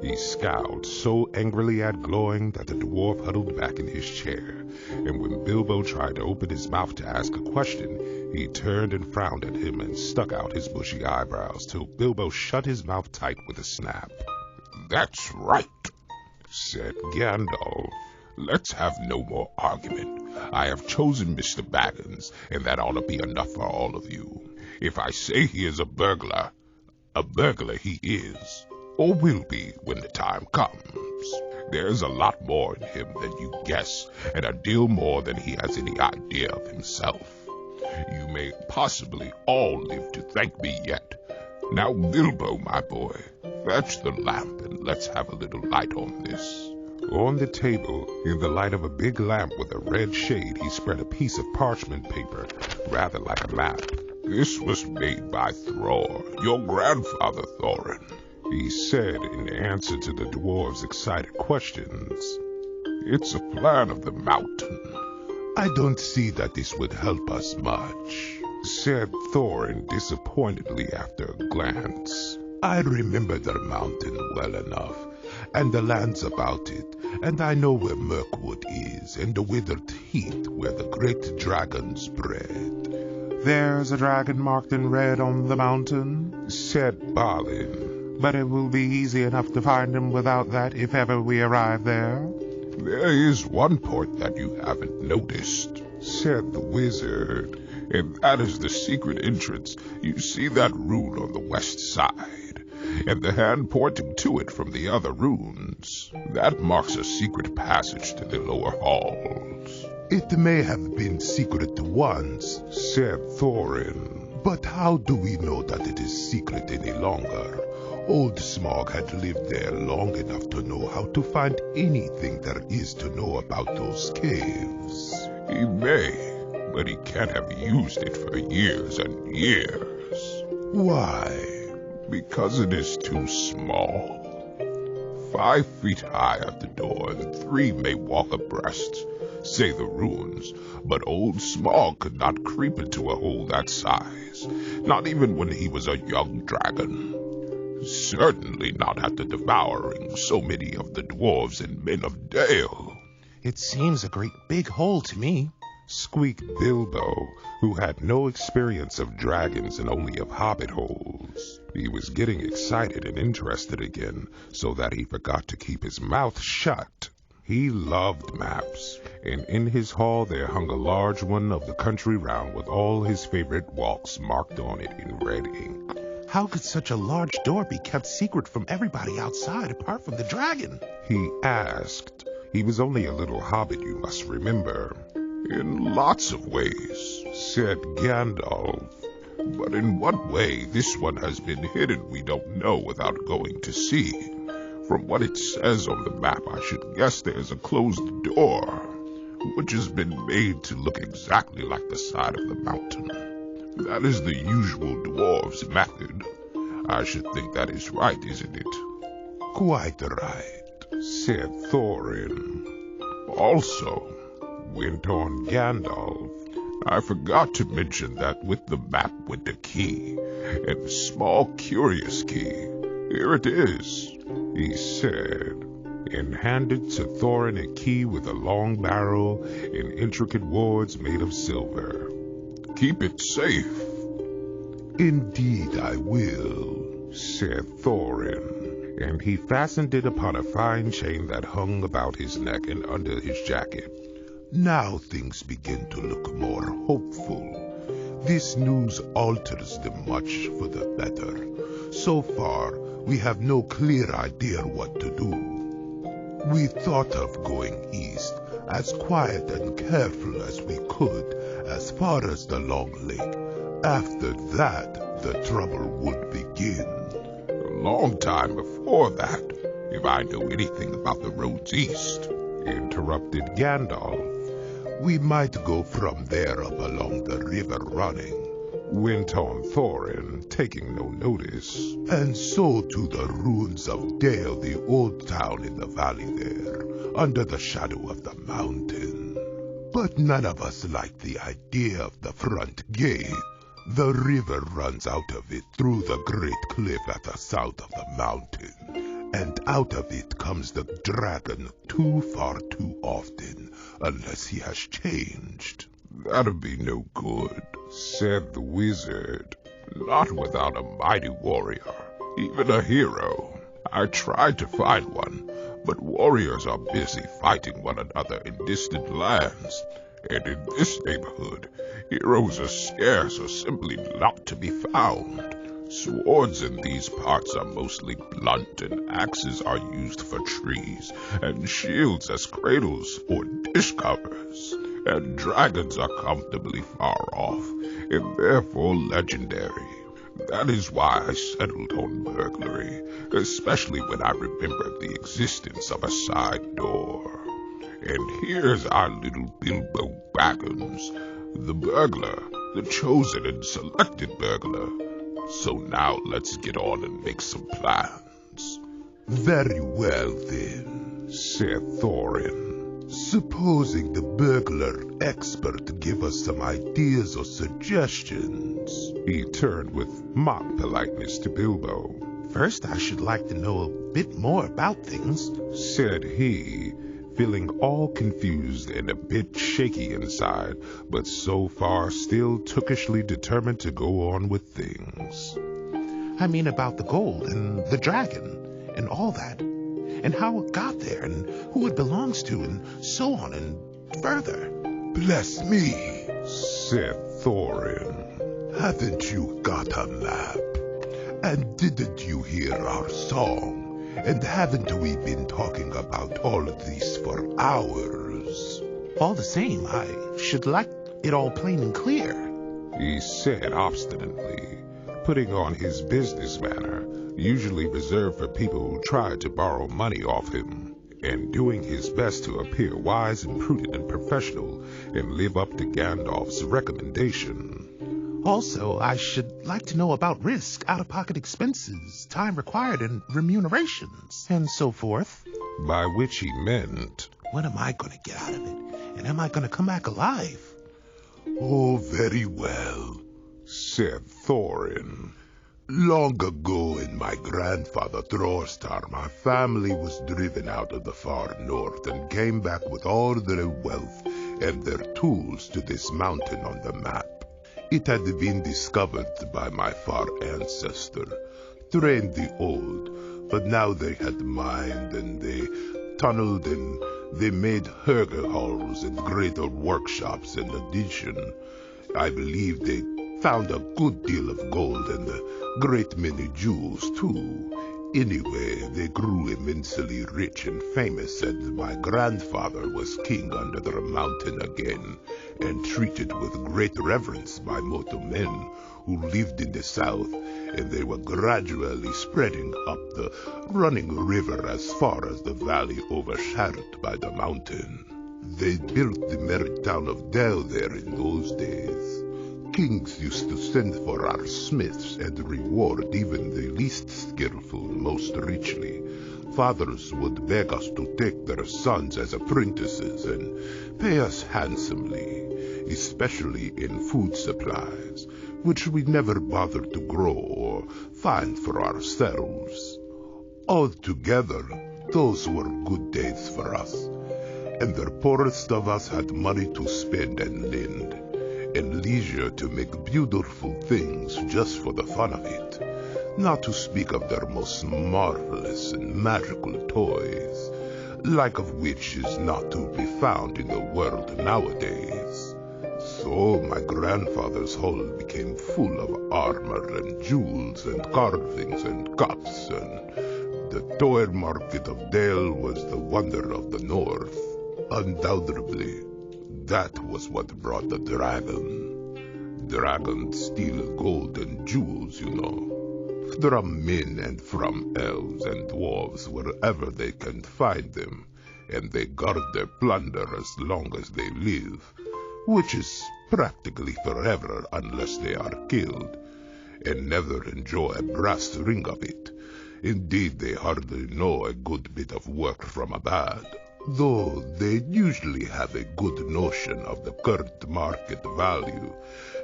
S1: He scowled so angrily at Glowing that the dwarf huddled back in his chair, and when Bilbo tried to open his mouth to ask a question, he turned and frowned at him and stuck out his bushy eyebrows till Bilbo shut his mouth tight with a snap.
S3: "That's right," said Gandalf. "Let's have no more argument. I have chosen Mr. Baggins, and that ought to be enough for all of you. If I say he is a burglar he is, or will be when the time comes. There's a lot more in him than you guess, and a deal more than he has any idea of himself. You may possibly all live to thank me yet. Now, Bilbo, my boy, fetch the lamp and let's have a little light on this."
S1: On the table, in the light of a big lamp with a red shade, he spread a piece of parchment paper, rather like a map.
S3: "This was made by Thror, your grandfather, Thorin,"
S1: he said in answer to the dwarves' excited questions.
S3: "It's a plan of the mountain."
S2: "I don't see that this would help us much,"
S1: said Thorin disappointedly after a glance.
S2: "I remember the mountain well enough, and the lands about it, and I know where Mirkwood is, and the withered heath where the great dragons bred."
S1: "There's a dragon marked in red on the mountain," said Balin, "but it will be easy enough to find him without that if ever we arrive there."
S3: "There is one point that you haven't noticed," said the wizard, "and that is the secret entrance. You see that rune on the west side, and the hand pointing to it from the other runes. That marks a secret passage to the lower halls."
S2: "It may have been secret once,"
S1: said Thorin,
S2: "but how do we know that it is secret any longer? Old Smaug had lived there long enough to know how to find anything there is to know about those caves."
S3: "He may, but he can't have used it for years and years."
S2: "Why?"
S3: "Because it is too small. 5 feet high at the door, and 3 may walk abreast, say the runes, but old Smaug could not creep into a hole that size, not even when he was a young dragon. Certainly not after devouring so many of the dwarves and men of Dale."
S2: "It seems a great big hole to me,"
S1: squeaked Bilbo, who had no experience of dragons and only of hobbit holes. He was getting excited and interested again, so that he forgot to keep his mouth shut. He loved maps, and in his hall there hung a large one of the country round with all his favorite walks marked on it in red ink.
S2: "How could such a large door be kept secret from everybody outside apart from the dragon?"
S1: he asked. He was only a little hobbit, you must remember.
S3: "In lots of ways," said Gandalf. "But in what way this one has been hidden we don't know without going to see. From what it says on the map, I should guess there's a closed door, which has been made to look exactly like the side of the mountain. That is the usual dwarves' method. I should think that is right, isn't it?"
S2: "Quite right,"
S1: said Thorin.
S3: "Also,"
S1: went on Gandalf,
S3: "I forgot to mention that with the map went a key, and a small curious key. Here it is,"
S1: he said, and handed to Thorin a key with a long barrel and intricate wards made of silver.
S3: "Keep it safe."
S2: "Indeed I will,"
S1: said Thorin, and he fastened it upon a fine chain that hung about his neck and under his jacket.
S2: "Now things begin to look more hopeful. This news alters them much for the better. So far, we have no clear idea what to do. We thought of going east, as quiet and careful as we could, as far as the Long Lake. After that, the trouble would begin."
S3: "A long time before that, if I know anything about the roads east,"
S1: interrupted Gandalf.
S2: "We might go from there up along the river running.
S1: went on Thorin, taking no notice.
S3: And so to the ruins of Dale, the old town in the valley there, under the shadow of the mountain. But none of us liked the idea of the front gate. The river runs out of it through the great cliff at the south of the mountain, and out of it comes the dragon too far too often, unless he has changed.
S1: That'll be no good, said the wizard.
S3: Not without a mighty warrior, even a hero. I tried to find one, but warriors are busy fighting one another in distant lands, and in this neighborhood, heroes are scarce or simply not to be found. Swords in these parts are mostly blunt, and axes are used for trees, and shields as cradles or dish covers. And dragons are comfortably far off, and therefore legendary. That is why I settled on burglary, especially when I remembered the existence of a side door. And here's our little Bilbo Baggins, the burglar, the chosen and selected burglar. So now let's get on and make some plans.
S1: Very well then, said Thorin. Supposing the burglar expert give us some ideas or suggestions. He turned with mock politeness to Bilbo.
S2: First, I should like to know a bit more about things,
S1: said he, feeling all confused and a bit shaky inside, but so far still tookishly determined to go on with things.
S2: I mean about the gold and the dragon and all that, and how it got there and who it belongs to and so on and further.
S1: Bless me, said Thorin. Haven't you got a map? And didn't you hear our song? And haven't we been talking about all of this for hours?
S2: All the same, I should like it all plain and clear,
S1: he said obstinately, putting on his business manner, usually reserved for people who tried to borrow money off him, and doing his best to appear wise and prudent and professional and live up to Gandalf's recommendation.
S2: Also, I should like to know about risk, out-of-pocket expenses, time required, and remunerations, and so forth.
S1: By which he meant,
S2: what am I going to get out of it? And am I going to come back alive?
S1: Oh, very well, said Thorin. Long ago in my grandfather Throrstar, my family was driven out of the far north and came back with all their wealth and their tools to this mountain on the map. It had been discovered by my far ancestor, Thrain the Old, but now they had mined and they tunneled and they made herger halls and greater workshops. In addition, I believe they found a good deal of gold and a great many jewels too. Anyway, they grew immensely rich and famous, and my grandfather was king under the mountain again, and treated with great reverence by mortal men who lived in the south, and they were gradually spreading up the running river as far as the valley overshadowed by the mountain. They built the merry town of Dale there in those days. Kings used to send for our smiths and reward even the least skillful most richly. Fathers would beg us to take their sons as apprentices and pay us handsomely, especially in food supplies, which we never bothered to grow or find for ourselves. Altogether, those were good days for us, and the poorest of us had money to spend and lend, and leisure to make beautiful things just for the fun of it, not to speak of their most marvelous and magical toys, like of which is not to be found in the world nowadays. So my grandfather's hall became full of armor and jewels and carvings and cups, and the toy market of Dale was the wonder of the north. Undoubtedly, that was what brought the dragon. Dragons steal gold and jewels, you know, from men and from elves and dwarves wherever they can find them, and they guard their plunder as long as they live, which is practically forever unless they are killed, and never enjoy a brass ring of it. Indeed, they hardly know a good bit of work from a bad, though they usually have a good notion of the current market value,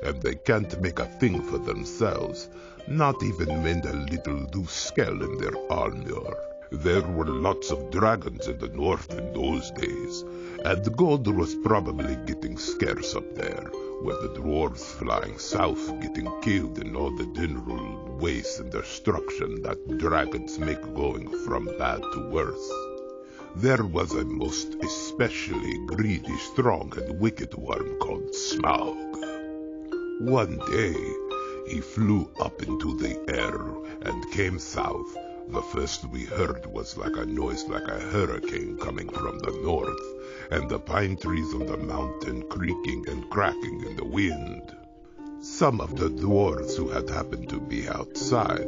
S1: and they can't make a thing for themselves, not even mend a little loose scale in their armor. There were lots of dragons in the north in those days, and gold was probably getting scarce up there, with the dwarves flying south getting killed in all the general waste and destruction that dragons make going from bad to worse. There was a most especially greedy, strong, and wicked one called Smaug. One day, he flew up into the air and came south. The first we heard was like a noise like a hurricane coming from the north, and the pine trees on the mountain creaking and cracking in the wind. Some of the dwarves who had happened to be outside,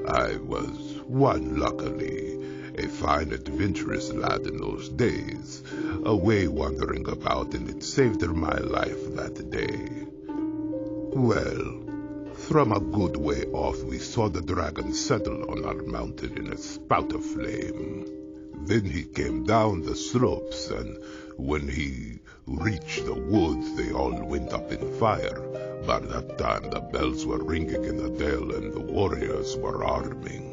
S1: I was one luckily, a fine adventurous lad in those days, away wandering about, and it saved my life that day. Well, from a good way off we saw the dragon settle on our mountain in a spout of flame. Then he came down the slopes, and when he reached the woods they all went up in fire. By that time the bells were ringing in the dale and the warriors were arming.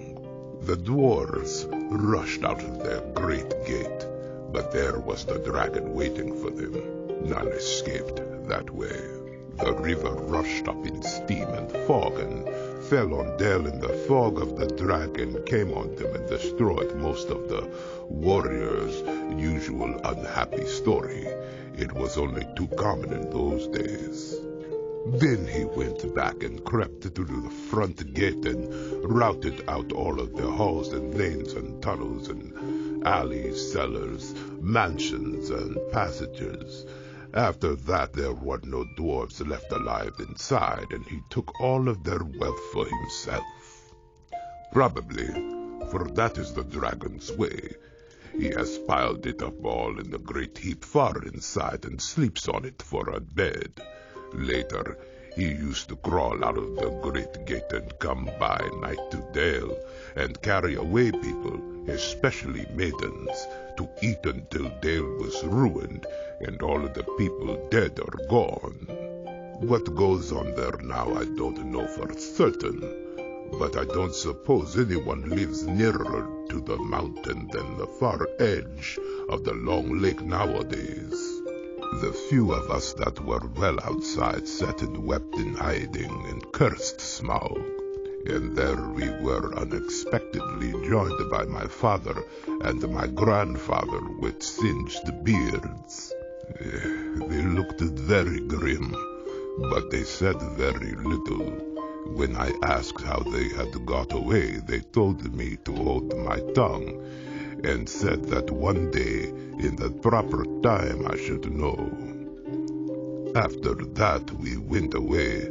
S1: The dwarves rushed out of their great gate, but there was the dragon waiting for them. None escaped that way. The river rushed up in steam and fog and fell on Dale, and the fog of the dragon came on them and destroyed most of the warriors' usual unhappy story. It was only too common in those days. Then he went back and crept through the front gate and routed out all of the halls and lanes and tunnels and alleys, cellars, mansions, and passages. After that there were no dwarves left alive inside, and he took all of their wealth for himself. Probably, for that is the dragon's way. He has piled it up all in a great heap far inside and sleeps on it for a bed. Later, he used to crawl out of the great gate and come by night to Dale and carry away people, especially maidens, to eat until Dale was ruined and all of the people dead or gone. What goes on there now I don't know for certain, but I don't suppose anyone lives nearer to the mountain than the far edge of the long lake nowadays. The few of us that were well outside sat and wept in hiding and cursed Smaug. And there we were unexpectedly joined by my father and my grandfather with singed beards. They looked very grim, but they said very little. When I asked how they had got away, they told me to hold my tongue, and said that one day, in the proper time, I should know. After that we went away,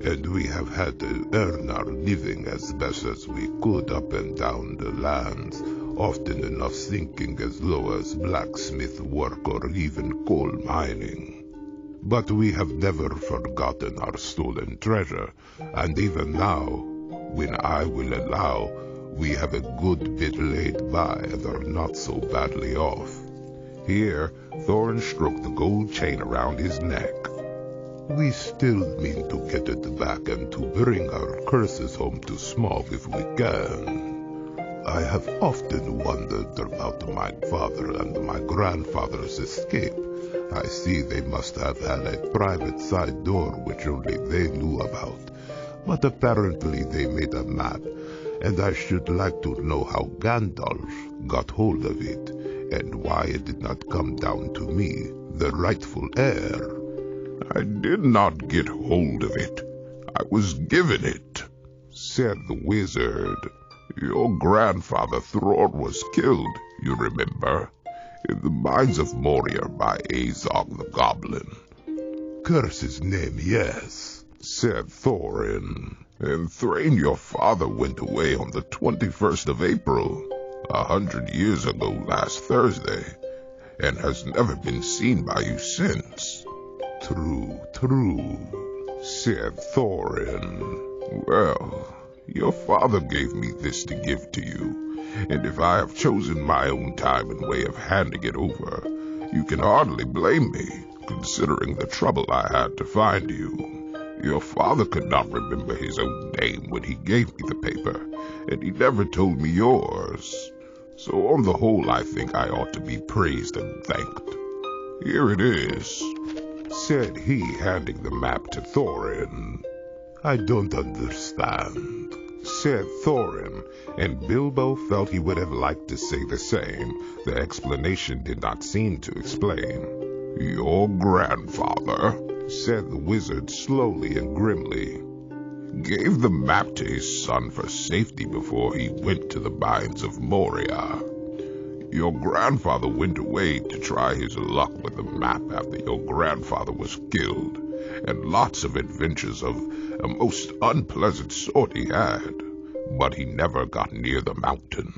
S1: and we have had to earn our living as best as we could up and down the lands, often enough sinking as low as blacksmith work or even coal mining. But we have never forgotten our stolen treasure, and even now, when I will allow, we have a good bit laid by and are not so badly off. Here, Thorin stroked the gold chain around his neck. We still mean to get it back and to bring our curses home to Smaug if we can. I have often wondered about my father and my grandfather's escape. I see they must have had a private side door which only they knew about, but apparently they made a map, and I should like to know how Gandalf got hold of it, and why it did not come down to me, the rightful heir.
S3: I did not get hold of it. I was given it,
S1: said the wizard.
S3: Your grandfather Thror was killed, you remember, in the mines of Moria by Azog the Goblin.
S1: Curse his name, yes, said Thorin.
S3: And Thrain, your father, went away on the 21st of April, 100 years ago last Thursday, and has never been seen by you since.
S1: True, said Thorin. Well, your father gave me this to give to you, and if I have chosen my own time and way of handing it over, you can hardly blame me, considering the trouble I had to find you. Your father could not remember his own name when he gave me the paper, and he never told me yours. So on the whole, I think I ought to be praised and thanked. Here it is, said he, handing the map to Thorin. I don't understand, said Thorin, and Bilbo felt he would have liked to say the same. The explanation did not seem to explain. Your grandfather, said the wizard slowly and grimly, gave the map to his son for safety before he went to the mines of Moria. Your grandfather went away to try his luck with the map after your grandfather was killed, and lots of adventures of a most unpleasant sort he had, but he never got near the mountain.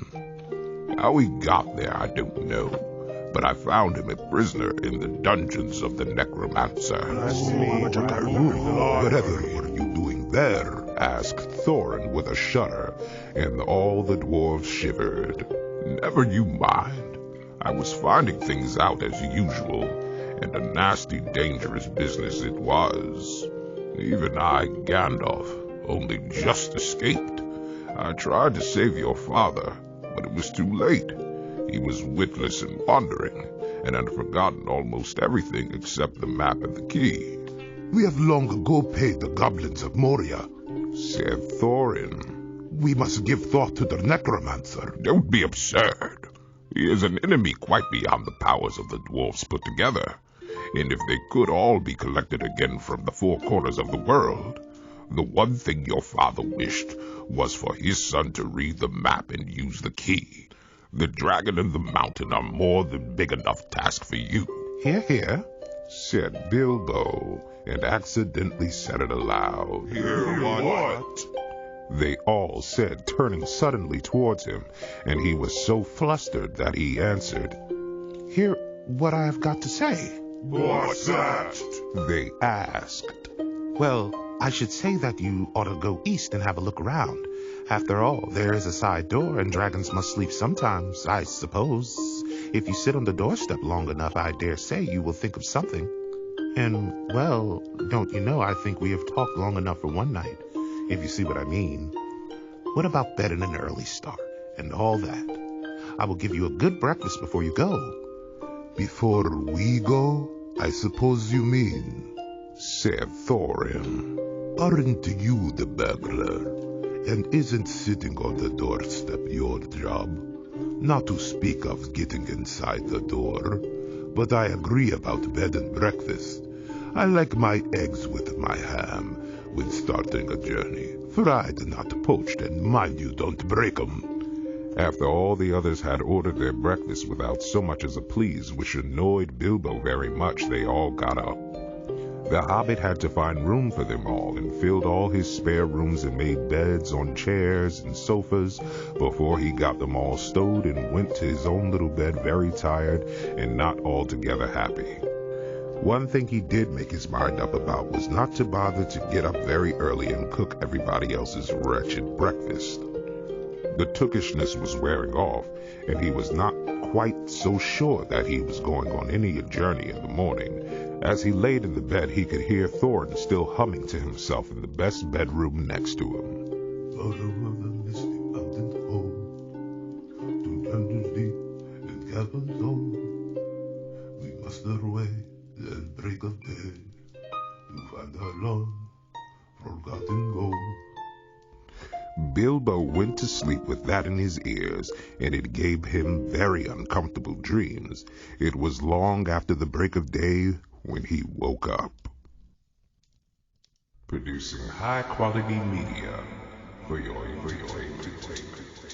S1: How he got there I don't know, but I found him a prisoner in the dungeons of the necromancer. Whatever were you doing there? Asked Thorin with a shudder, and all the dwarves shivered. Never you mind. I was finding things out as usual, and a nasty, dangerous business it was. Even I, Gandalf, only just escaped. I tried to save your father, but it was too late. He was witless and wandering, and had forgotten almost everything except the map and the key. We have long ago paid the goblins of Moria, said Thorin. We must give thought to the necromancer. Don't be absurd. He is an enemy quite beyond the powers of the dwarves put together, and if they could all be collected again from the four corners of the world, the one thing your father wished was for his son to read the map and use the key. The dragon and the mountain are more than big enough task for you. Hear, hear, said Bilbo, and accidentally said it aloud. Hear what? They all said, turning suddenly towards him, and he was so flustered that he answered, Hear what I have got to say. What's that? They asked. Well, I should say that you ought to go east and have a look around. After all, there is a side door, and dragons must sleep sometimes, I suppose. If you sit on the doorstep long enough, I dare say you will think of something. And, well, don't you know, I think we have talked long enough for one night, if you see what I mean. What about bed and an early start, and all that? I will give you a good breakfast before you go. Before we go, I suppose you mean, said Thorin. Aren't you the burglar? And isn't sitting on the doorstep your job? Not to speak of getting inside the door, but I agree about bed and breakfast. I like my eggs with my ham when starting a journey, fried, not poached, and mind you don't break 'em. After all the others had ordered their breakfast without so much as a please, which annoyed Bilbo very much, they all got up. The Hobbit had to find room for them all, and filled all his spare rooms and made beds on chairs and sofas before he got them all stowed and went to his own little bed very tired and not altogether happy. One thing he did make his mind up about was not to bother to get up very early and cook everybody else's wretched breakfast. The tookishness was wearing off, and he was not quite so sure that he was going on any journey in the morning. As he laid in the bed, he could hear Thorin still humming to himself in the best bedroom next to him. Bottom of the misty mountain home, 200 deep and cabins home. We muster away and break of day to find our long forgotten gold. Bilbo went to sleep with that in his ears, and it gave him very uncomfortable dreams. It was long after the break of day when he woke up. Producing high-quality media for your entertainment.